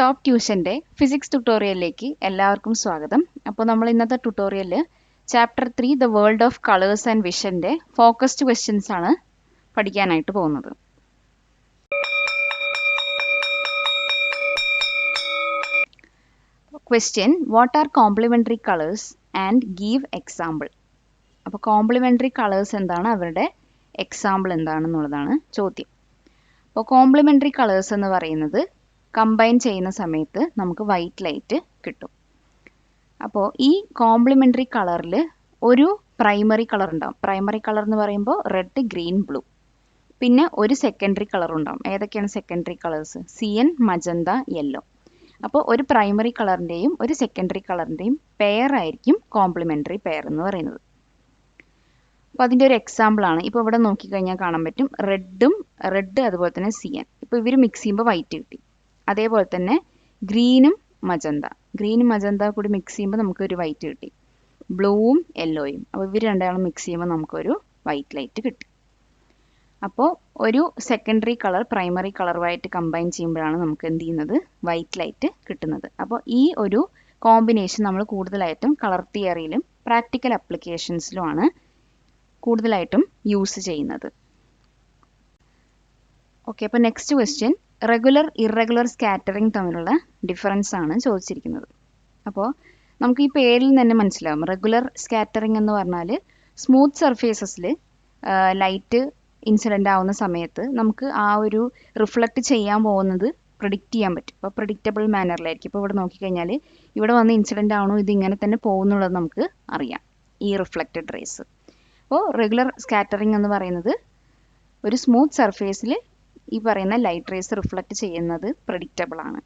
Top ട്യൂഷൻ്റെ physics ട്യൂട്ടോറിയലിലേക്ക് എല്ലാവർക്കും സ്വാഗതം. അപ്പോൾ നമ്മൾ ഇന്നത്തെ ട്യൂട്ടോറിയലിൽ chapter 3 the world of colours and വിഷൻ്റെ ഫോക്കസ്ഡ് ക്വസ്റ്റ്യൻസ് ആണ് പഠിക്കാനായിട്ട് പോകുന്നത്. Question: what are complementary colours and give example. അപ്പോൾ കോംപ്ലിമെൻ്ററി കളേഴ്സ് എന്താണ്, അവരുടെ എക്സാമ്പിൾ എന്താണെന്നുള്ളതാണ് ചോദ്യം. അപ്പോൾ കോംപ്ലിമെൻ്ററി കളേഴ്സ് എന്ന് പറയുന്നത് കമ്പൈൻ ചെയ്യുന്ന സമയത്ത് നമുക്ക് വൈറ്റ് ലൈറ്റ് കിട്ടും. അപ്പോൾ ഈ കോംപ്ലിമെൻ്ററി കളറിൽ ഒരു പ്രൈമറി കളർ ഉണ്ടാവും. പ്രൈമറി കളർ എന്ന് പറയുമ്പോൾ റെഡ്, ഗ്രീൻ, ബ്ലൂ. പിന്നെ ഒരു സെക്കൻഡറി കളർ ഉണ്ടാവും. ഏതൊക്കെയാണ് secondary colours? Zion, magenta, yellow. അപ്പോൾ ഒരു പ്രൈമറി കളറിൻ്റെയും ഒരു സെക്കൻഡറി കളറിൻ്റെയും പെയർ ആയിരിക്കും കോംപ്ലിമെൻ്ററി പെയർ എന്ന് പറയുന്നത്. അപ്പോൾ അതിൻ്റെ ഒരു എക്സാമ്പിളാണ് ഇപ്പോൾ ഇവിടെ നോക്കിക്കഴിഞ്ഞാൽ കാണാൻ പറ്റും. റെഡ് അതുപോലെ തന്നെ സിയൻ. ഇപ്പോൾ ഇവർ മിക്സ് ചെയ്യുമ്പോൾ വൈറ്റ് കിട്ടി. അതേപോലെ തന്നെ ഗ്രീനും മജന്ത കൂടി മിക്സ് ചെയ്യുമ്പോൾ നമുക്കൊരു വൈറ്റ് കിട്ടി. ബ്ലൂവും യെല്ലോയും. അപ്പോൾ ഇവർ രണ്ടാളും മിക്സ് ചെയ്യുമ്പോൾ നമുക്കൊരു വൈറ്റ് ലൈറ്റ് കിട്ടി. അപ്പോൾ ഒരു സെക്കൻഡറി കളർ പ്രൈമറി കളറുമായിട്ട് കമ്പൈൻ ചെയ്യുമ്പോഴാണ് നമുക്ക് എന്ത് ചെയ്യുന്നത്? വൈറ്റ് ലൈറ്റ് കിട്ടുന്നത്. അപ്പോൾ ഈ ഒരു കോമ്പിനേഷൻ നമ്മൾ കൂടുതലായിട്ടും കളർ തിയറിയിലും പ്രാക്ടിക്കൽ ആപ്ലിക്കേഷൻസിലുമാണ് കൂടുതലായിട്ടും യൂസ് ചെയ്യുന്നത്. ഓക്കെ, അപ്പോൾ next question: regular irregular scattering തമ്മിലുള്ള ഡിഫറൻസ് ആണ് ചോദിച്ചിരിക്കുന്നത്. അപ്പോൾ നമുക്ക് ഈ പേരിൽ തന്നെ മനസ്സിലാവും. റെഗുലർ സ്കാറ്ററിംഗ് എന്ന് പറഞ്ഞാൽ സ്മൂത്ത് സർഫേസസിൽ ലൈറ്റ് ഇൻസിഡൻ്റ് ആവുന്ന സമയത്ത് നമുക്ക് ആ ഒരു റിഫ്ലക്റ്റ് ചെയ്യാൻ പോകുന്നത് പ്രിഡിക്റ്റ് ചെയ്യാൻ പറ്റും. അപ്പോൾ പ്രിഡിക്റ്റബിൾ മാനറിലായിരിക്കും. ഇപ്പോൾ ഇവിടെ നോക്കിക്കഴിഞ്ഞാൽ ഇവിടെ വന്ന് ഇൻസിഡൻ്റ് ആവണോ, ഇത് ഇങ്ങനെ തന്നെ പോകുന്നുള്ളത് നമുക്ക് അറിയാം, ഈ റിഫ്ലക്റ്റഡ് റേസ്. അപ്പോൾ റെഗുലർ സ്കാറ്ററിംഗ് എന്ന് പറയുന്നത് ഒരു സ്മൂത്ത് സർഫേസിൽ ഈ പറയുന്ന ലൈറ്റ് റേസ് റിഫ്ലക്റ്റ് ചെയ്യുന്നത് പ്രെഡിക്റ്റബിൾ ആണ്.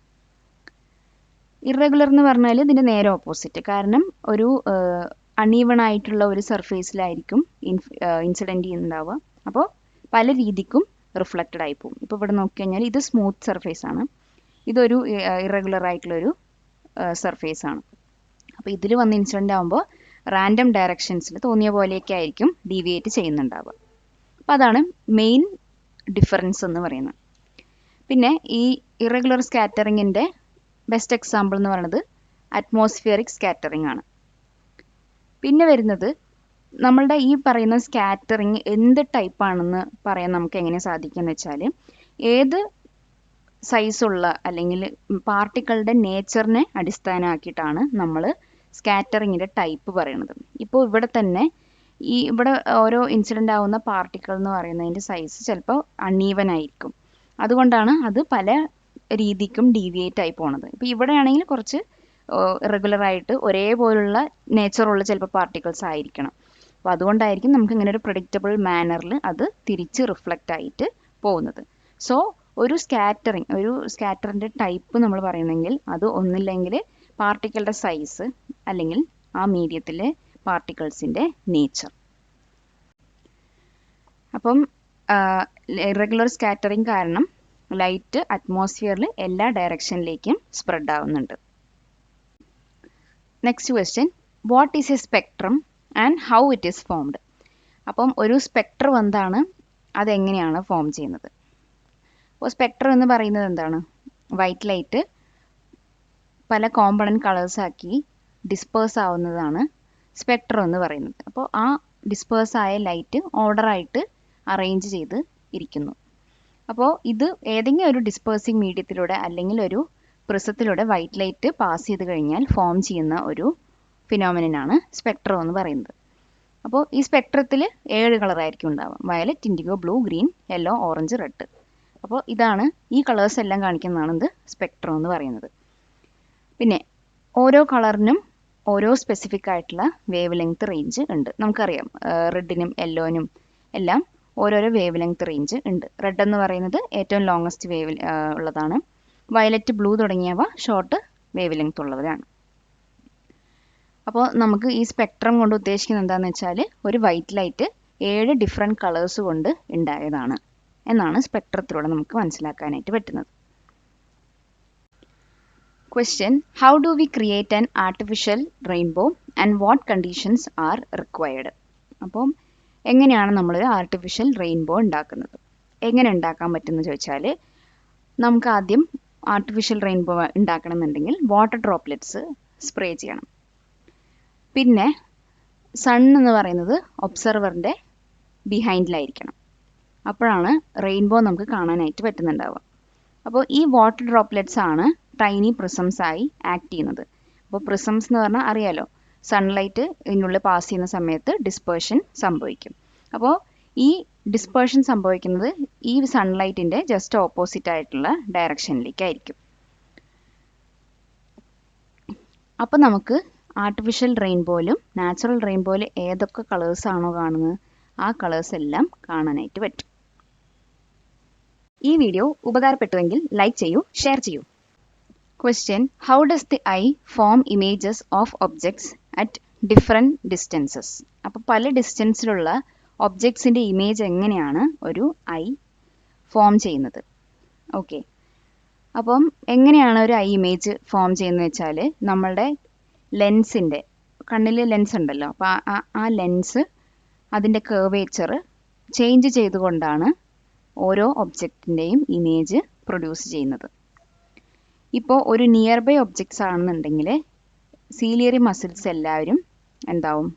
ഇറഗുലർ എന്ന് പറഞ്ഞാൽ ഇതിൻ്റെ നേരെ ഓപ്പോസിറ്റ്. കാരണം ഒരു അൺഈവൺ ആയിട്ടുള്ള ഒരു സർഫേസിലായിരിക്കും ഇൻസിഡൻറ്റ് ഉണ്ടാവുക. അപ്പോൾ പല രീതിക്കും റിഫ്ലക്റ്റഡ് ആയി പോകും. ഇപ്പോൾ ഇവിടെ നോക്കിക്കഴിഞ്ഞാൽ ഇത് സ്മൂത്ത് സർഫേസ് ആണ്, ഇതൊരു ഇറഗുലർ ആയിട്ടുള്ളൊരു സർഫേസ് ആണ്. അപ്പോൾ ഇതിൽ വന്ന് ഇൻസിഡൻ്റ് ആകുമ്പോൾ റാൻഡം ഡയറക്ഷൻസിൽ തോന്നിയ പോലെയൊക്കെ ആയിരിക്കും ഡീവിയേറ്റ് ചെയ്യുന്നുണ്ടാവുക. അപ്പോൾ അതാണ് മെയിൻ ഡിഫറൻസ് എന്ന് പറയുന്നത്. പിന്നെ ഈ ഇറഗുലർ സ്കാറ്ററിങ്ങിൻ്റെ ബെസ്റ്റ് എക്സാമ്പിൾ എന്ന് പറയുന്നത് അറ്റ്മോസ്ഫിയറിക് സ്കാറ്ററിംഗ് ആണ്. പിന്നെ വരുന്നത് നമ്മളുടെ ഈ പറയുന്ന സ്കാറ്ററിങ് എന്ത് ടൈപ്പാണെന്ന് പറയാൻ നമുക്ക് എങ്ങനെ സാധിക്കുമെന്ന് വെച്ചാൽ, ഏത് സൈസുള്ള അല്ലെങ്കിൽ പാർട്ടിക്കിളുടെ നേച്ചറിനെ അടിസ്ഥാനമാക്കിയിട്ടാണ് നമ്മൾ സ്കാറ്ററിങ്ങിൻ്റെ ടൈപ്പ് പറയുന്നത്. ഇപ്പോൾ ഇവിടെ തന്നെ ഇവിടെ ഓരോ ഇൻസിഡൻ്റ് ആവുന്ന പാർട്ടിക്കിൾ എന്ന് പറയുന്നതിൻ്റെ സൈസ് ചിലപ്പോൾ അൺഈവൻ ആയിരിക്കും. അതുകൊണ്ടാണ് അത് പല രീതിക്കും ഡീവിയേറ്റ് ആയി പോണത്. ഇപ്പോൾ ഇവിടെ ആണെങ്കിൽ കുറച്ച് റെഗുലറായിട്ട് ഒരേപോലുള്ള നേച്ചറുള്ള ചിലപ്പോൾ പാർട്ടിക്കിൾസ് ആയിരിക്കണം. അപ്പോൾ അതുകൊണ്ടായിരിക്കും നമുക്ക് ഇങ്ങനെ ഒരു പ്രെഡിക്റ്റബിൾ മാനറിൽ അത് തിരിച്ച് റിഫ്ലക്റ്റ് ആയിട്ട് പോകുന്നത്. സോ ഒരു സ്കാറ്ററിൻ്റെ ടൈപ്പ് നമ്മൾ പറയുന്നെങ്കിൽ അത് ഒന്നില്ലെങ്കിൽ പാർട്ടിക്കിളുടെ സൈസ് അല്ലെങ്കിൽ ആ മീഡിയത്തിലെ പാർട്ടിക്കിൾസിൻ്റെ നേച്ചർ. അപ്പം ഇറഗുലർ സ്കാറ്ററിംഗ് കാരണം ലൈറ്റ് അറ്റ്മോസ്ഫിയറിൽ എല്ലാ ഡയറക്ഷനിലേക്കും സ്പ്രെഡ് ആവുന്നുണ്ട്. Next question: what is A spectrum and how it is formed. അപ്പം ഒരു സ്പെക്ട്രം എന്താണ്, അതെങ്ങനെയാണ് ഫോം ചെയ്യുന്നത്? അപ്പോൾ സ്പെക്ട്രം എന്ന് പറയുന്നത് എന്താണ്? വൈറ്റ് ലൈറ്റ് പല കോമ്പണൻറ്റ് കളേഴ്സ് ആക്കി ഡിസ്പേഴ്സ് ആവുന്നതാണ് സ്പെക്ട്രം എന്ന് പറയുന്നത്. അപ്പോൾ ആ ഡിസ്പേഴ്സ് ആയ ലൈറ്റ് ഓർഡറായിട്ട് അറേഞ്ച് ചെയ്ത് ഇരിക്കുന്നു. അപ്പോൾ ഇത് ഏതെങ്കിലും ഒരു ഡിസ്പേഴ്സിങ് മീഡിയത്തിലൂടെ അല്ലെങ്കിൽ ഒരു പ്രിസത്തിലൂടെ വൈറ്റ് ലൈറ്റ് പാസ് ചെയ്ത് കഴിഞ്ഞാൽ ഫോം ചെയ്യുന്ന ഒരു ഫിനോമിനനാണ് സ്പെക്ട്രം എന്ന് പറയുന്നത്. അപ്പോൾ ഈ സ്പെക്ട്രത്തിൽ 7 കളറായിരിക്കും ഉണ്ടാവുക: violet, IndiGo, blue, green, yellow, orange, red. അപ്പോൾ ഇതാണ് ഈ കളേഴ്സ് എല്ലാം കാണിക്കുന്നതാണ് ഇത് സ്പെക്ട്രം എന്ന് പറയുന്നത്. പിന്നെ ഓരോ കളറിനും ഓരോ സ്പെസിഫിക് ആയിട്ടുള്ള വേവ് ലെങ്ത് റേഞ്ച് ഉണ്ട്. നമുക്കറിയാം റെഡിനും യെല്ലോനും എല്ലാം ഓരോരോ വേവ് ലെങ്ത് റേഞ്ച് ഉണ്ട്. റെഡ് എന്ന് പറയുന്നത് ഏറ്റവും ലോങ്ങസ്റ്റ് വേവ് ഉള്ളതാണ്. വയലറ്റ്, ബ്ലൂ തുടങ്ങിയവ ഷോർട്ട് വേവ് ലെങ്ത് ഉള്ളവരാണ്. അപ്പോൾ നമുക്ക് ഈ സ്പെക്ട്രം കൊണ്ട് ഉദ്ദേശിക്കുന്നത് എന്താണെന്ന് വെച്ചാൽ ഒരു വൈറ്റ് ലൈറ്റ് 7 ഡിഫറെൻറ്റ് കളേഴ്സ് കൊണ്ട് ഉണ്ടായതാണ് എന്നാണ് സ്പെക്ട്രത്തിലൂടെ നമുക്ക് മനസ്സിലാക്കാനായിട്ട് പറ്റുന്നത്. Question: How do we create an artificial rainbow and what conditions are required? അപ്പം എങ്ങനെയാണ് നമ്മളൊരു ആർട്ടിഫിഷ്യൽ റെയിൻബോ ഉണ്ടാക്കുന്നത്? എങ്ങനെ ഉണ്ടാക്കാൻ പറ്റുമെന്ന് ചോദിച്ചാൽ നമുക്ക് ആദ്യം ആർട്ടിഫിഷ്യൽ റെയിൻബോ ഉണ്ടാക്കണമെന്നുണ്ടെങ്കിൽ വാട്ടർ ഡ്രോപ്ലെറ്റ്സ് സ്പ്രേ ചെയ്യണം. പിന്നെ സൺ എന്ന് പറയുന്നത് ഒബ്സർവറിൻ്റെ ബിഹൈൻഡിലായിരിക്കണം. അപ്പോഴാണ് റെയിൻബോ നമുക്ക് കാണാനായിട്ട് പറ്റുന്നുണ്ടാവുക. അപ്പോൾ ഈ വാട്ടർ ഡ്രോപ്ലെറ്റ്സ് ആണ് ടൈനി പ്രിസംസ് ആയി ആക്ട് ചെയ്യുന്നത്. അപ്പോൾ പ്രിസംസ് എന്ന് പറഞ്ഞാൽ അറിയാലോ, സൺലൈറ്റ് ഇതിനുള്ളിൽ പാസ് ചെയ്യുന്ന സമയത്ത് ഡിസ്പേർഷൻ സംഭവിക്കും. അപ്പോൾ ഈ ഡിസ്പേർഷൻ സംഭവിക്കുന്നത് ഈ സൺലൈറ്റിൻ്റെ ജസ്റ്റ് ഓപ്പോസിറ്റ് ആയിട്ടുള്ള ഡയറക്ഷനിലേക്കായിരിക്കും. അപ്പോൾ നമുക്ക് ആർട്ടിഫിഷ്യൽ റെയിൻബോയിലും നാച്ചുറൽ റെയിൻബോയിൽ ഏതൊക്കെ കളേഴ്സ് ആണോ കാണുന്നത് ആ കളേഴ്സ് എല്ലാം കാണാനായിട്ട് പറ്റും. ഈ വീഡിയോ ഉപകാരപ്പെട്ടുവെങ്കിൽ ലൈക്ക് ചെയ്യൂ, ഷെയർ ചെയ്യൂ. Question: how does the I form images of objects at different distances? അപ്പോൾ പല ഡിസ്റ്റൻസിലുള്ള ഒബ്ജക്ട്സിൻ്റെ ഇമേജ് എങ്ങനെയാണ് ഒരു ഐ ഫോം ചെയ്യുന്നത്? ഓക്കെ, അപ്പം എങ്ങനെയാണ് ഒരു ഐ ഇമേജ് ഫോം ചെയ്യുന്നത് വെച്ചാൽ, നമ്മളുടെ ലെൻസിൻ്റെ കണ്ണിൽ ലെൻസ് ഉണ്ടല്ലോ, അപ്പോൾ ആ ലെൻസ് അതിൻ്റെ കർവേച്ചർ ചേഞ്ച് ചെയ്തുകൊണ്ടാണ് ഓരോ ഒബ്ജക്റ്റിൻ്റെയും ഇമേജ് പ്രൊഡ്യൂസ് ചെയ്യുന്നത്. ഇപ്പോൾ ഒരു നിയർ ബൈ ഒബ്ജക്ട്സ് ആണെന്നുണ്ടെങ്കിൽ സീലിയറി മസിൽസ് എല്ലാവരും എന്താവും?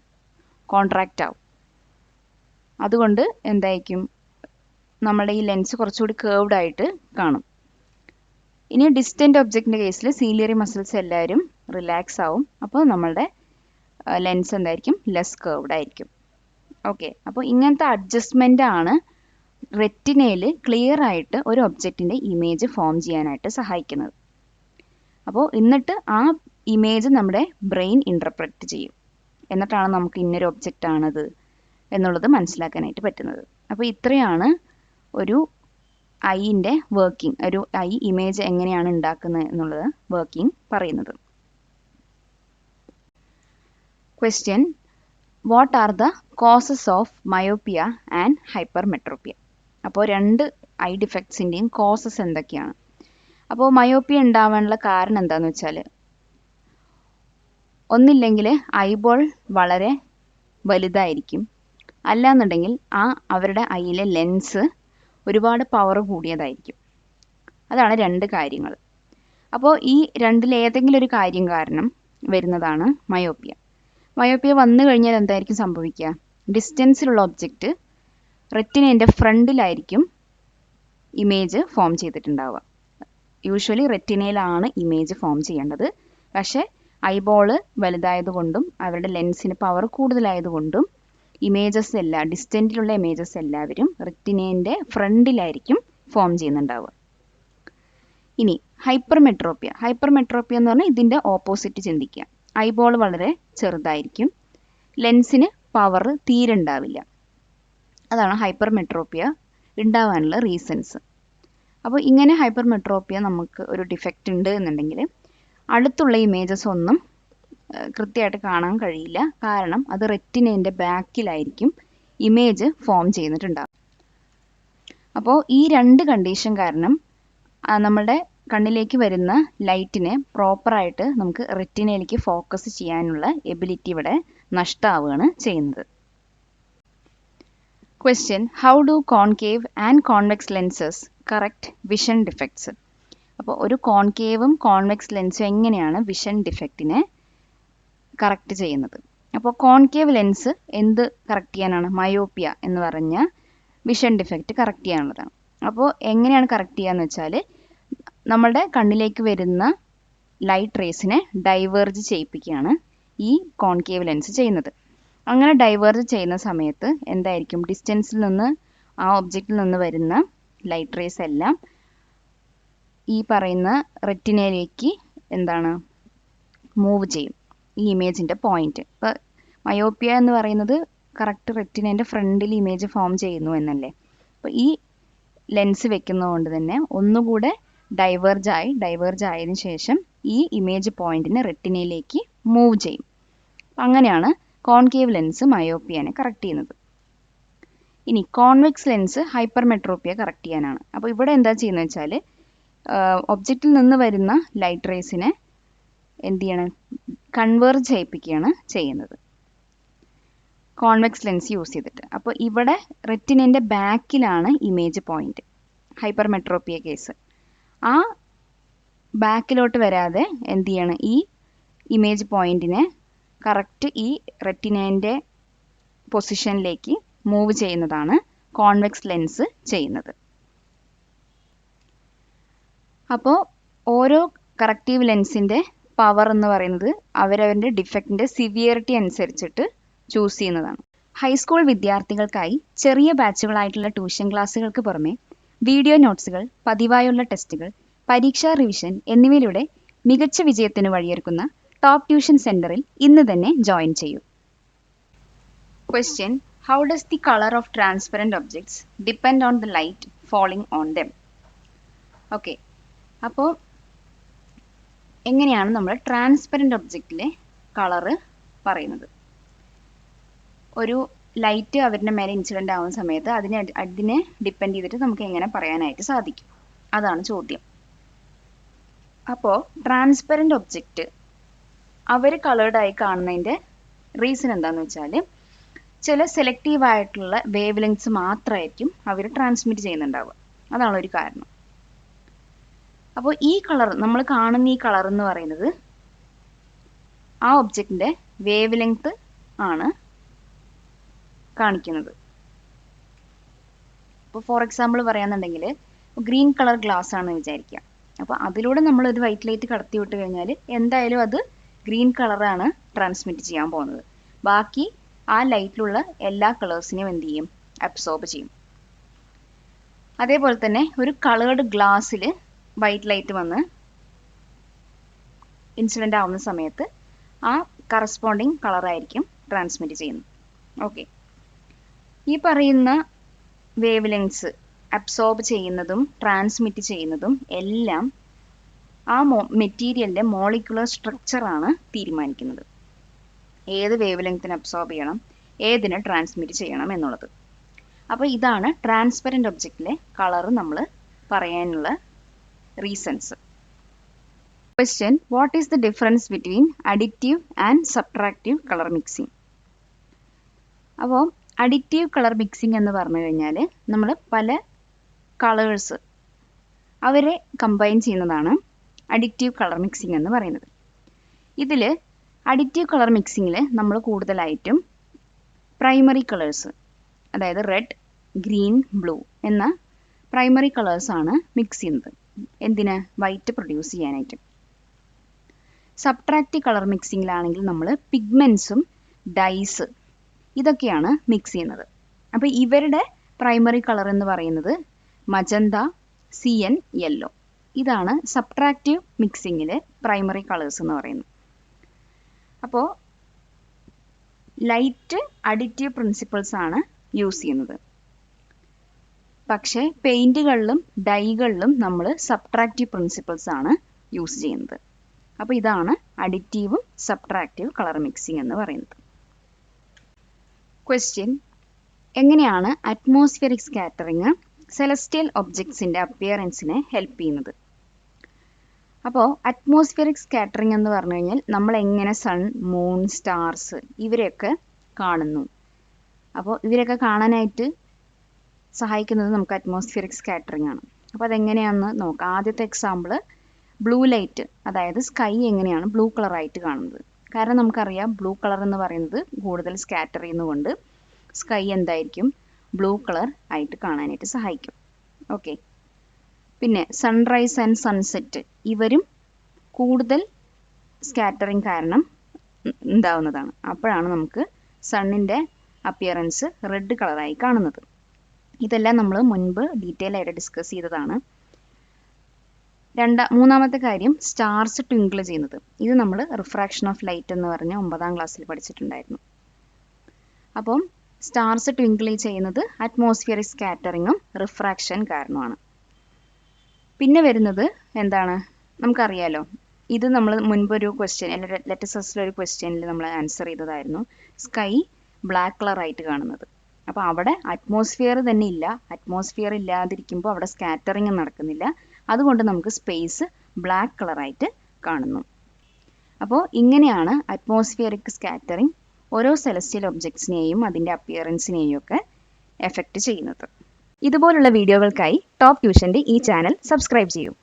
കോൺട്രാക്റ്റ് ആവും. അതുകൊണ്ട് എന്തായിരിക്കും? നമ്മുടെ ഈ ലെൻസ് കുറച്ചുകൂടി കേർവ്ഡ് ആയിട്ട് കാണും. ഇനി ഡിസ്റ്റൻറ്റ് ഒബ്ജക്റ്റിൻ്റെ കേസിൽ സീലിയറി മസിൽസ് എല്ലാവരും റിലാക്സ് ആവും. അപ്പോൾ നമ്മളുടെ ലെൻസ് എന്തായിരിക്കും? ലെസ് കേർവ്ഡ് ആയിരിക്കും. ഓക്കെ, അപ്പോൾ ഇങ്ങനത്തെ അഡ്ജസ്റ്റ്മെൻ്റ് ആണ് റെറ്റിനയിൽ ക്ലിയർ ആയിട്ട് ഒരു ഒബ്ജക്റ്റിൻ്റെ ഇമേജ് ഫോം ചെയ്യാനായിട്ട് സഹായിക്കുന്നത്. അപ്പോൾ എന്നിട്ട് ആ ഇമേജ് നമ്മുടെ ബ്രെയിൻ ഇൻ്റർപ്രറ്റ് ചെയ്യും. എന്നിട്ടാണ് നമുക്ക് ഇന്നൊരു ഒബ്ജക്റ്റ് ആണത് എന്നുള്ളത് മനസ്സിലാക്കാനായിട്ട് പറ്റുന്നത്. അപ്പോൾ ഇത്രയാണ് ഒരു ഐൻ്റെ വർക്കിംഗ്, ഒരു ഐ ഇമേജ് എങ്ങനെയാണ് ഉണ്ടാക്കുന്നത് എന്നുള്ളത് വർക്കിംഗ് പറയുന്നത്. Question: what are the causes of myopia and hypermetropia? അപ്പോൾ രണ്ട് ഐ ഡിഫക്ട്സിൻ്റെയും കോസസ് എന്തൊക്കെയാണ്? അപ്പോൾ മയോപ്പിയ ഉണ്ടാവാനുള്ള കാരണം എന്താണെന്ന് വെച്ചാൽ, ഒന്നില്ലെങ്കിൽ ഐബോൾ വളരെ വലുതായിരിക്കും, അല്ലാന്നുണ്ടെങ്കിൽ അവരുടെ ഐയിലെ ലെൻസ് ഒരുപാട് പവർ കൂടിയതായിരിക്കും. അതാണ് രണ്ട് കാര്യങ്ങൾ. അപ്പോൾ ഈ രണ്ടിലേതെങ്കിലും ഒരു കാര്യം കാരണം വരുന്നതാണ് മയോപ്പിയ. മയോപ്പിയ വന്നു കഴിഞ്ഞാൽ എന്തായിരിക്കും സംഭവിക്കുക? ഡിസ്റ്റൻസിലുള്ള ഒബ്ജക്റ്റ് റെറ്റിനേൻ്റെ ഫ്രണ്ടിലായിരിക്കും ഇമേജ് ഫോം ചെയ്തിട്ടുണ്ടാവുക. യൂഷ്വലി റെറ്റിനയിലാണ് ഇമേജ് ഫോം ചെയ്യേണ്ടത്. പക്ഷേ ഐബോള് വലുതായതുകൊണ്ടും അവരുടെ ലെൻസിന് പവർ കൂടുതലായതുകൊണ്ടും ഇമേജസ് ഡിസ്റ്റൻറ്റിലുള്ള ഇമേജസ് എല്ലാവരും റെറ്റിനേൻ്റെ ഫ്രണ്ടിലായിരിക്കും ഫോം ചെയ്യുന്നുണ്ടാവുക. ഇനി ഹൈപ്പർമെട്രോപ്പിയ. ഹൈപ്പർമെട്രോപ്പിയ എന്ന് പറഞ്ഞാൽ ഇതിൻ്റെ ഓപ്പോസിറ്റ് ചിന്തിക്കുക. ഐബോൾ വളരെ ചെറുതായിരിക്കും, ലെൻസിന് പവർ തീരെ ഉണ്ടാവില്ല. അതാണ് ഹൈപ്പർമെട്രോപ്പിയ ഉണ്ടാവാനുള്ള റീസൺസ്. അപ്പോൾ ഇങ്ങനെ ഹൈപ്പർമെട്രോപ്പിയ നമുക്ക് ഒരു ഡിഫക്റ്റ് ഉണ്ട് എന്നുണ്ടെങ്കിൽ അടുത്തുള്ള ഇമേജസ് ഒന്നും കൃത്യമായിട്ട് കാണാൻ കഴിയില്ല. കാരണം അത് റെറ്റിനേൻ്റെ ബാക്കിലായിരിക്കും ഇമേജ് ഫോം ചെയ്തിട്ടുണ്ടാകും. അപ്പോൾ ഈ രണ്ട് കണ്ടീഷൻ കാരണം നമ്മളുടെ കണ്ണിലേക്ക് വരുന്ന ലൈറ്റിനെ പ്രോപ്പറായിട്ട് നമുക്ക് റെറ്റിനയിലേക്ക് ഫോക്കസ് ചെയ്യാനുള്ള എബിലിറ്റി ഇവിടെ നഷ്ടമാവുകയാണ് ചെയ്യുന്നത്. Question: how do concave and convex lenses correct vision defects? അപ്പോൾ ഒരു കോൺകേവും കോൺവെക്സ് ലെൻസും എങ്ങനെയാണ് വിഷൻ ഡിഫക്റ്റിനെ കറക്റ്റ് ചെയ്യുന്നത്? അപ്പോൾ കോൺകേവ് ലെൻസ് എന്ത് കറക്റ്റ് ചെയ്യാനാണ്? മയോപ്പിയ എന്ന് പറഞ്ഞ വിഷൻ ഡിഫക്റ്റ് കറക്റ്റ് ചെയ്യാനുള്ളതാണ്. അപ്പോൾ എങ്ങനെയാണ് കറക്റ്റ് ചെയ്യാന്ന് വെച്ചാൽ, നമ്മളുടെ കണ്ണിലേക്ക് വരുന്ന ലൈറ്റ് റേസിനെ ഡൈവേർജ് ചെയ്യിപ്പിക്കുകയാണ് ഈ കോൺകേവ് ലെൻസ് ചെയ്യുന്നത്. അങ്ങനെ ഡൈവേർജ് ചെയ്യുന്ന സമയത്ത് എന്തായിരിക്കും? ഡിസ്റ്റൻസിൽ നിന്ന് ആ ഒബ്ജക്റ്റിൽ നിന്ന് വരുന്ന ലൈറ്റ് റേസ് എല്ലാം ഈ പറയുന്ന റെറ്റിനയിലേക്ക് മൂവ് ചെയ്യും, ഈ ഇമേജിൻ്റെ പോയിന്റ്. ഇപ്പോൾ മയോപ്പിയ എന്ന് പറയുന്നത് കറക്റ്റ് റെറ്റിനേൻ്റെ ഫ്രണ്ടിൽ ഇമേജ് ഫോം ചെയ്യുന്നു എന്നല്ലേ. അപ്പോൾ ഈ ലെൻസ് വെക്കുന്നതുകൊണ്ട് തന്നെ ഒന്നുകൂടെ ഡൈവേർജ് ആയതിനു ശേഷം ഈ ഇമേജ് പോയിന്റിനെ റെറ്റിനയിലേക്ക് മൂവ് ചെയ്യും. അങ്ങനെയാണ് കോൺകേവ് ലെൻസ് മയോപ്പിയനെ കറക്റ്റ് ചെയ്യുന്നത്. ഇനി കോൺവെക്സ് ലെൻസ് ഹൈപ്പർമെട്രോപ്പിയ കറക്റ്റ് ചെയ്യാനാണ്. അപ്പോൾ ഇവിടെ എന്താ ചെയ്യുന്നത് വെച്ചാൽ, ഒബ്ജക്റ്റിൽ നിന്ന് വരുന്ന ലൈറ്റ് റേസിനെ എന്ത് ചെയ്യണം? കൺവേർജ് ചെയ്യിപ്പിക്കുകയാണ് ചെയ്യുന്നത് കോൺവെക്സ് ലെൻസ് യൂസ് ചെയ്തിട്ട്. അപ്പോൾ ഇവിടെ റെറ്റിനേൻ്റെ ബാക്കിലാണ് ഇമേജ് പോയിന്റ് ഹൈപ്പർമെട്രോപ്പിയ കേസ്. ആ ബാക്കിലോട്ട് വരാതെ എന്ത് ചെയ്യണം, ഈ ഇമേജ് പോയിന്റിനെ കറക്റ്റ് ഈ റെറ്റിനേൻ്റെ പൊസിഷനിലേക്ക് മൂവ് ചെയ്യുന്നതാണ് കോൺവെക്സ് ലെൻസ് ചെയ്യുന്നത്. അപ്പോൾ ഓരോ കറക്റ്റീവ് ലെൻസിൻ്റെ പവർ എന്ന് പറയുന്നത് അവരവരുടെ ഡിഫക്റ്റിൻ്റെ സിവിയറിറ്റി അനുസരിച്ചിട്ട് ചൂസ് ചെയ്യുന്നതാണ്. ഹൈസ്കൂൾ വിദ്യാർത്ഥികൾക്കായി ചെറിയ ബാച്ചുകളായിട്ടുള്ള ട്യൂഷൻ ക്ലാസ്സുകൾക്ക് പുറമെ വീഡിയോ നോട്ട്സുകൾ, പതിവായുള്ള ടെസ്റ്റുകൾ, പരീക്ഷാ റിവിഷൻ എന്നിവയിലൂടെ മികച്ച വിജയത്തിന് വഴിയൊരുക്കുന്ന ടോപ്പ് ട്യൂഷൻ സെന്ററിൽ ഇന്ന് തന്നെ ജോയിൻ ചെയ്യൂ. Question: how does the colour of transparent objects depend on the light falling on them? Okay, അപ്പോൾ എങ്ങനെയാണ് നമ്മൾ ട്രാൻസ്പെറൻറ്റ് ഒബ്ജക്റ്റിലെ കളറ് പറയുന്നത്? ഒരു ലൈറ്റ് അവരുടെ മേലെ ഇൻസിഡൻ്റ് ആവുന്ന സമയത്ത് അതിനെ ഡിപ്പെൻഡ് ചെയ്തിട്ട് നമുക്ക് എങ്ങനെ പറയാനായിട്ട് സാധിക്കും? അതാണ് ചോദ്യം. അപ്പോൾ ട്രാൻസ്പെറൻറ്റ് ഒബ്ജക്റ്റ് അവർ കളേർഡായി കാണുന്നതിൻ്റെ റീസൺ എന്താണെന്ന് വെച്ചാൽ, ചില സെലക്റ്റീവായിട്ടുള്ള വേവ് ലെങ്ത്സ് മാത്രമായിരിക്കും അവർ ട്രാൻസ്മിറ്റ് ചെയ്യുന്നുണ്ടാവുക. അതാണ് ഒരു കാരണം. അപ്പോൾ ഈ കളർ, നമ്മൾ കാണുന്ന ഈ കളർ എന്ന് പറയുന്നത് ആ ഒബ്ജക്റ്റിൻ്റെ വേവ് ലെങ്ത് ആണ് കാണിക്കുന്നത്. ഇപ്പോൾ ഫോർ എക്സാമ്പിൾ പറയാന്നുണ്ടെങ്കിൽ, ഗ്രീൻ കളർ ഗ്ലാസ് ആണെന്ന് വിചാരിക്കുക. അപ്പോൾ അതിലൂടെ നമ്മൾ ഒരു വൈറ്റ് ലൈറ്റ് കടത്തി വിട്ട് കഴിഞ്ഞാൽ എന്തായാലും അത് ഗ്രീൻ കളറാണ് ട്രാൻസ്മിറ്റ് ചെയ്യാൻ പോകുന്നത്. ബാക്കി ആ ലൈറ്റിലുള്ള എല്ലാ കളേഴ്സിനെയും എന്ത് ചെയ്യും? അബ്സോർബ് ചെയ്യും. അതേപോലെ തന്നെ ഒരു കളേർഡ് ഗ്ലാസ്സിൽ വൈറ്റ് ലൈറ്റ് വന്ന് ഇൻസിഡൻ്റ് ആവുന്ന സമയത്ത് ആ കറസ്പോണ്ടിങ് കളറായിരിക്കും ട്രാൻസ്മിറ്റ് ചെയ്യുന്നത്. ഓക്കെ, ഈ പറയുന്ന വേവ് ലെങ്ത്സ് അബ്സോർബ് ചെയ്യുന്നതും ട്രാൻസ്മിറ്റ് ചെയ്യുന്നതും എല്ലാം ആ മെറ്റീരിയലിൻ്റെ മോളിക്കുലർ സ്ട്രക്ചറാണ് തീരുമാനിക്കുന്നത്. ഏത് വേവ് ലെങ്ത്തിന് അബ്സോർബ് ചെയ്യണം, ഏതിന് ട്രാൻസ്മിറ്റ് ചെയ്യണം എന്നുള്ളത്. അപ്പോൾ ഇതാണ് ട്രാൻസ്പെറൻറ്റ് ഒബ്ജക്റ്റിലെ കളർ നമ്മൾ പറയാനുള്ള reasons. Question: what is the difference between additive and subtractive colour mixing? അപ്പോൾ അഡിറ്റീവ് കളർ മിക്സിംഗ് എന്ന് പറഞ്ഞു കഴിഞ്ഞാൽ നമ്മൾ പല കളേഴ്സ് അവരെ കമ്പൈൻ ചെയ്യുന്നതാണ് അഡിറ്റീവ് കളർ മിക്സിംഗ് എന്ന് പറയുന്നത്. ഇതിൽ അഡിറ്റീവ് കളർ മിക്സിങ്ങിൽ നമ്മൾ കൂടുതലായിട്ടും പ്രൈമറി കളേഴ്സ്, അതായത് റെഡ്, ഗ്രീൻ, ബ്ലൂ എന്ന പ്രൈമറി കളേഴ്സാണ് മിക്സ് ചെയ്യുന്നത്. എന്തിന്? വൈറ്റ് പ്രൊഡ്യൂസ് ചെയ്യാനായിട്ട്. സബ്ട്രാക്റ്റീവ് കളർ മിക്സിങ്ങിലാണെങ്കിൽ നമ്മൾ പിഗ്മെൻസും ഡൈസ് ഇതൊക്കെയാണ് മിക്സ് ചെയ്യുന്നത്. അപ്പോൾ ഇവരുടെ പ്രൈമറി കളർ എന്ന് പറയുന്നത് മജന്ത, സിയൻ, യെല്ലോ. ഇതാണ് സബ്ട്രാക്റ്റീവ് മിക്സിങ്ങിൽ പ്രൈമറി കളേഴ്സ് എന്ന് പറയുന്നത്. അപ്പോൾ ലൈറ്റ് അഡിറ്റീവ് പ്രിൻസിപ്പിൾസ് ആണ് യൂസ് ചെയ്യുന്നത്. പക്ഷേ പെയിൻറ്റുകളിലും ഡൈകളിലും നമ്മൾ സബ്ട്രാക്റ്റീവ് പ്രിൻസിപ്പിൾസ് ആണ് യൂസ് ചെയ്യുന്നത്. അപ്പോൾ ഇതാണ് അഡിറ്റീവും സബ്ട്രാക്റ്റീവ് കളർ മിക്സിംഗ് എന്ന് പറയുന്നത്. ക്വസ്റ്റ്യൻ: എങ്ങനെയാണ് അറ്റ്മോസ്ഫിയറിക് സ്കാറ്ററിങ് സെലസ്റ്റിയൽ ഒബ്ജക്ട്സിൻ്റെ അപ്പിയറൻസിനെ ഹെൽപ്പ് ചെയ്യുന്നത്? അപ്പോൾ അറ്റ്മോസ്ഫിയറിക് സ്കാറ്ററിങ് എന്ന് പറഞ്ഞു കഴിഞ്ഞാൽ നമ്മൾ എങ്ങനെ സൺ, മൂൺ, സ്റ്റാർസ് ഇവരെയൊക്കെ കാണുന്നു. അപ്പോൾ ഇവരൊക്കെ കാണാനായിട്ട് സഹായിക്കുന്നത് നമുക്ക് അറ്റ്മോസ്ഫിയറിക് സ്കാറ്ററിങ് ആണ്. അപ്പോൾ അതെങ്ങനെയാണെന്ന് നോക്കാം. ആദ്യത്തെ എക്സാമ്പിൾ ബ്ലൂ ലൈറ്റ്, അതായത് സ്കൈ എങ്ങനെയാണ് ബ്ലൂ കളറായിട്ട് കാണുന്നത്. കാരണം നമുക്കറിയാം ബ്ലൂ കളർ എന്ന് പറയുന്നത് കൂടുതൽ സ്കാറ്റർ ചെയ്യുന്നതുകൊണ്ട് സ്കൈ എന്തായിരിക്കും? ബ്ലൂ കളർ ആയിട്ട് കാണാനായിട്ട് സഹായിക്കും. ഓക്കെ, പിന്നെ സൺറൈസ് ആൻഡ് സൺസെറ്റ് ഇവരും കൂടുതൽ സ്കാറ്ററിങ് കാരണം ഉണ്ടാവുന്നതാണ്. അപ്പോഴാണ് നമുക്ക് സണ്ണിൻ്റെ അപ്പിയറൻസ് റെഡ് കളറായി കാണുന്നത്. ഇതെല്ലാം നമ്മൾ മുൻപ് ഡീറ്റെയിൽ ആയിട്ട് ഡിസ്കസ് ചെയ്തതാണ്. മൂന്നാമത്തെ കാര്യം സ്റ്റാർസ് ട്വിങ്കിൾ ചെയ്യുന്നത്. ഇത് നമ്മൾ റിഫ്രാക്ഷൻ ഓഫ് ലൈറ്റ് എന്ന് പറഞ്ഞ 9ാം ക്ലാസ്സിൽ പഠിച്ചിട്ടുണ്ടായിരുന്നു. അപ്പം സ്റ്റാർസ് ട്വിങ്കിൾ ചെയ്യുന്നത് അറ്റ്മോസ്ഫിയറിക് സ്കാറ്ററിങ്ങും റിഫ്രാക്ഷൻ കാരണമാണ്. പിന്നെ വരുന്നത് എന്താണ്? നമുക്കറിയാലോ, ഇത് നമ്മൾ മുൻപൊരു ക്വസ്റ്റ്യൻ ലെറ്റസസിലൊരു ക്വസ്റ്റ്യനിൽ നമ്മൾ ആൻസർ ചെയ്തതായിരുന്നു. സ്കൈ ബ്ലാക്ക് കളറായിട്ട് കാണുന്നത്. അപ്പോൾ അവിടെ അറ്റ്മോസ്ഫിയർ തന്നെ ഇല്ല. അറ്റ്മോസ്ഫിയർ ഇല്ലാതിരിക്കുമ്പോൾ അവിടെ സ്കാറ്ററിങ് നടക്കുന്നില്ല. അതുകൊണ്ട് നമുക്ക് സ്പേസ് ബ്ലാക്ക് കളറായിട്ട് കാണുന്നു. അപ്പോൾ ഇങ്ങനെയാണ് അറ്റ്മോസ്ഫിയറിക് സ്കാറ്ററിങ് ഓരോ സെലസ്റ്റിയൽ ഒബ്ജക്ട്സിനെയും അതിൻ്റെ അപ്പിയറൻസിനെയും ഒക്കെ എഫക്റ്റ് ചെയ്യുന്നത്. ഇതുപോലുള്ള വീഡിയോകൾക്കായി ടോപ്പ് ട്യൂഷൻ്റെ ഈ ചാനൽ സബ്സ്ക്രൈബ് ചെയ്യൂ.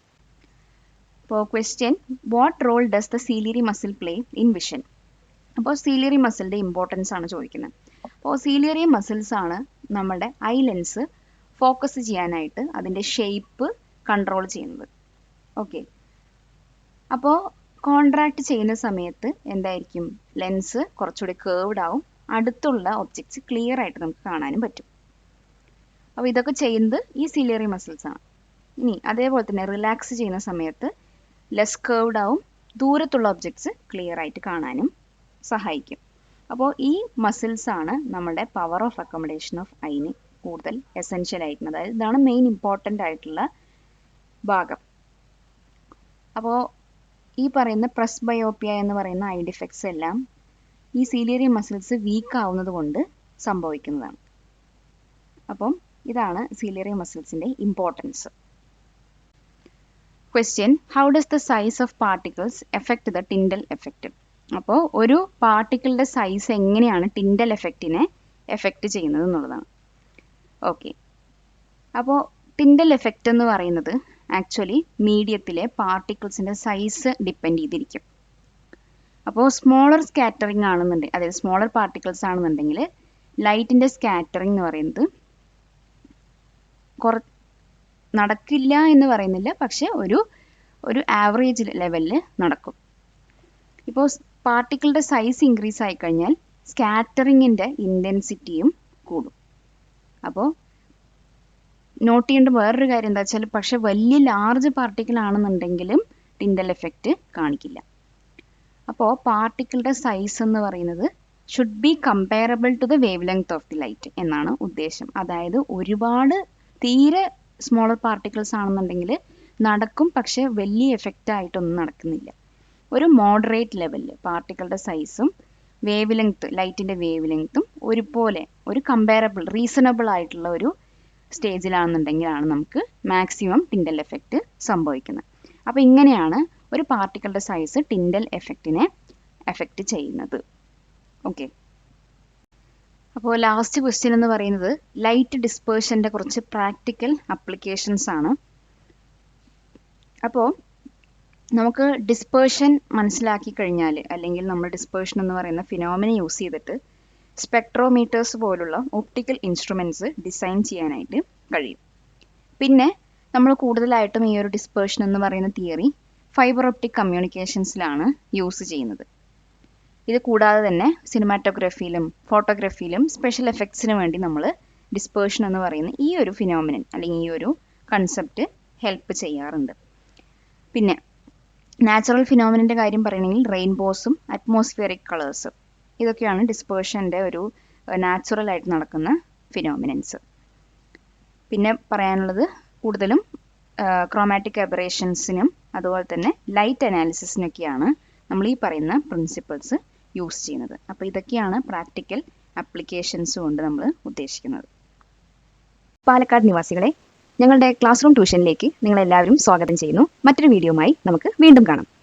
ഇപ്പോൾ question, what role does the ciliary muscle play in vision? അപ്പോൾ സീലിയറി മസിലിൻ്റെ ഇമ്പോർട്ടൻസ് ആണ് ചോദിക്കുന്നത്. അപ്പോൾ സീലിയറി മസിൽസ് ആണ് നമ്മുടെ ഐ ലെൻസ് ഫോക്കസ് ചെയ്യാനായിട്ട് അതിൻ്റെ ഷേപ്പ് കൺട്രോൾ ചെയ്യുന്നത്. ഓക്കെ, അപ്പോൾ കോൺട്രാക്ട് ചെയ്യുന്ന സമയത്ത് എന്തായിരിക്കും, ലെൻസ് കുറച്ചുകൂടി കേർവ്ഡ് ആവും, അടുത്തുള്ള ഒബ്ജക്ട്സ് ക്ലിയർ ആയിട്ട് നമുക്ക് കാണാനും പറ്റും. അപ്പോൾ ഇതൊക്കെ ചെയ്യുന്നത് ഈ സീലിയറി മസിൽസ് ആണ്. ഇനി അതേപോലെ തന്നെ റിലാക്സ് ചെയ്യുന്ന സമയത്ത് ലെസ് കേർവ്ഡ് ആവും, ദൂരത്തുള്ള ഒബ്ജക്ട്സ് ക്ലിയർ ആയിട്ട് കാണാനും സഹായിക്കും. അപ്പോൾ ഈ മസിൽസ് ആണ് നമ്മുടെ പവർ ഓഫ് അക്കോമഡേഷൻ ഓഫ് ഐന് കൂടുതൽ എസെൻഷ്യൽ ആയിരിക്കുന്നത്. അതായത് ഇതാണ് മെയിൻ ഇമ്പോർട്ടൻ്റ് ആയിട്ടുള്ള ഭാഗം. അപ്പോൾ ഈ പറയുന്ന പ്രസ്ബയോപ്പിയ എന്ന് പറയുന്ന ഐ ഡിഫക്ട്സ് എല്ലാം ഈ സീലിയറി മസിൽസ് വീക്ക് ആവുന്നത് കൊണ്ട് സംഭവിക്കുന്നതാണ്. അപ്പം ഇതാണ് സീലിയറി മസിൽസിൻ്റെ importance. Question, how does the size of particles effect the Tyndall effect? അപ്പോൾ ഒരു പാർട്ടിക്കിളിൻ്റെ സൈസ് എങ്ങനെയാണ് ടിൻഡൽ എഫക്റ്റിനെ എഫക്റ്റ് ചെയ്യുന്നത് എന്നുള്ളതാണ്. ഓക്കെ, അപ്പോൾ ടിൻഡൽ എഫക്റ്റ് എന്ന് പറയുന്നത് ആക്ച്വലി മീഡിയത്തിലെ പാർട്ടിക്കിൾസിൻ്റെ സൈസ് ഡിപ്പെൻഡ് ചെയ്തിരിക്കും. അപ്പോൾ സ്മോളർ സ്കാറ്ററിങ് ആണെന്നുണ്ടെങ്കിൽ, അതായത് സ്മോളർ പാർട്ടിക്കിൾസ് ആണെന്നുണ്ടെങ്കിൽ ലൈറ്റിൻ്റെ സ്കാറ്ററിങ് എന്ന് പറയുന്നത് നടക്കില്ല എന്ന് പറയുന്നില്ല, പക്ഷെ ഒരു ആവറേജ് ലെവലിൽ നടക്കും. ഇപ്പോൾ പാർട്ടിക്കിളുടെ സൈസ് ഇൻക്രീസ് ആയിക്കഴിഞ്ഞാൽ സ്കാറ്ററിങ്ങിൻ്റെ ഇൻറ്റൻസിറ്റിയും കൂടും. അപ്പോൾ നോട്ട് ചെയ്യേണ്ട വേറൊരു കാര്യം എന്താ വെച്ചാൽ, പക്ഷെ വലിയ ലാർജ് പാർട്ടിക്കിൾ ആണെന്നുണ്ടെങ്കിലും ടിൻഡൽ എഫക്റ്റ് കാണിക്കില്ല. അപ്പോൾ പാർട്ടിക്കിളുടെ സൈസ് എന്ന് പറയുന്നത് should be comparable to the wave length of the light എന്നാണ് ഉദ്ദേശം. അതായത് ഒരുപാട് തീരെ സ്മോളർ പാർട്ടിക്കിൾസ് ആണെന്നുണ്ടെങ്കിൽ നടക്കും, പക്ഷെ വലിയ എഫക്റ്റ് ആയിട്ടൊന്നും നടക്കുന്നില്ല. ഒരു മോഡറേറ്റ് ലെവലിൽ പാർട്ടിക്കിളുടെ സൈസും വേവ് ലെങ്ത്, ലൈറ്റിൻ്റെ വേവ് ലെങ്ത്തും ഒരുപോലെ ഒരു കമ്പയറബിൾ റീസണബിൾ ആയിട്ടുള്ള ഒരു സ്റ്റേജിലാണെന്നുണ്ടെങ്കിലാണ് നമുക്ക് മാക്സിമം ടിൻഡൽ എഫക്റ്റ് സംഭവിക്കുന്നത്. അപ്പോൾ ഇങ്ങനെയാണ് ഒരു പാർട്ടിക്കിളുടെ സൈസ് ടിൻഡൽ എഫക്റ്റിനെ എഫക്റ്റ് ചെയ്യുന്നത്. ഓക്കെ, അപ്പോൾ ലാസ്റ്റ് ക്വസ്റ്റ്യൻ എന്ന് പറയുന്നത് ലൈറ്റ് ഡിസ്പേർഷൻ്റെ കുറച്ച് പ്രാക്ടിക്കൽ അപ്ലിക്കേഷൻസ് ആണ്. അപ്പോൾ നമുക്ക് ഡിസ്പേർഷൻ മനസ്സിലാക്കി കഴിഞ്ഞാൽ, അല്ലെങ്കിൽ നമ്മൾ ഡിസ്പേർഷൻ എന്ന് പറയുന്ന ഫിനോമിന യൂസ് ചെയ്തിട്ട് സ്പെക്ട്രോമീറ്റേഴ്സ് പോലുള്ള ഒപ്റ്റിക്കൽ ഇൻസ്ട്രുമെൻറ്റ്സ് ഡിസൈൻ ചെയ്യാനായിട്ട് കഴിയും. പിന്നെ നമ്മൾ കൂടുതലായിട്ടും ഈ ഒരു ഡിസ്പേർഷൻ എന്ന് പറയുന്ന തിയറി ഫൈബർ ഒപ്റ്റിക് കമ്മ്യൂണിക്കേഷൻസിലാണ് യൂസ് ചെയ്യുന്നത്. ഇത് കൂടാതെ തന്നെ സിനിമാറ്റോഗ്രഫിയിലും ഫോട്ടോഗ്രഫിയിലും സ്പെഷ്യൽ എഫക്ട്സിന് വേണ്ടി നമ്മൾ ഡിസ്പേർഷൻ എന്ന് പറയുന്ന ഈ ഒരു ഫിനോമിനൻ അല്ലെങ്കിൽ ഈ ഒരു കൺസെപ്റ്റ് ഹെൽപ്പ് ചെയ്യാറുണ്ട്. പിന്നെ നാച്ചുറൽ ഫിനോമിനൻ്റെ കാര്യം പറയുകയാണെങ്കിൽ റെയിൻബോസും അറ്റ്മോസ്ഫിയറിക് കളേഴ്സും, ഇതൊക്കെയാണ് ഡിസ്പേർഷൻ്റെ ഒരു നാച്ചുറൽ ആയിട്ട് നടക്കുന്ന ഫിനോമിനൻസ്. പിന്നെ പറയാനുള്ളത് കൂടുതലും ക്രോമാറ്റിക് അബറേഷൻസിനും അതുപോലെ തന്നെ ലൈറ്റ് അനാലിസിസിനൊക്കെയാണ് നമ്മൾ ഈ പറയുന്ന പ്രിൻസിപ്പിൾസ് യൂസ് ചെയ്യുന്നത്. അപ്പോൾ ഇതൊക്കെയാണ് പ്രാക്ടിക്കൽ ആപ്ലിക്കേഷൻസ് കൊണ്ട് നമ്മൾ ഉദ്ദേശിക്കുന്നത്. പാലക്കാട് നിവാസികളെ, ഞങ്ങളുടെ ക്ലാസ് റൂം ട്യൂഷനിലേക്ക് നിങ്ങളെല്ലാവരും സ്വാഗതം ചെയ്യുന്നു. മറ്റൊരു വീഡിയോയുമായി നമുക്ക് വീണ്ടും കാണാം.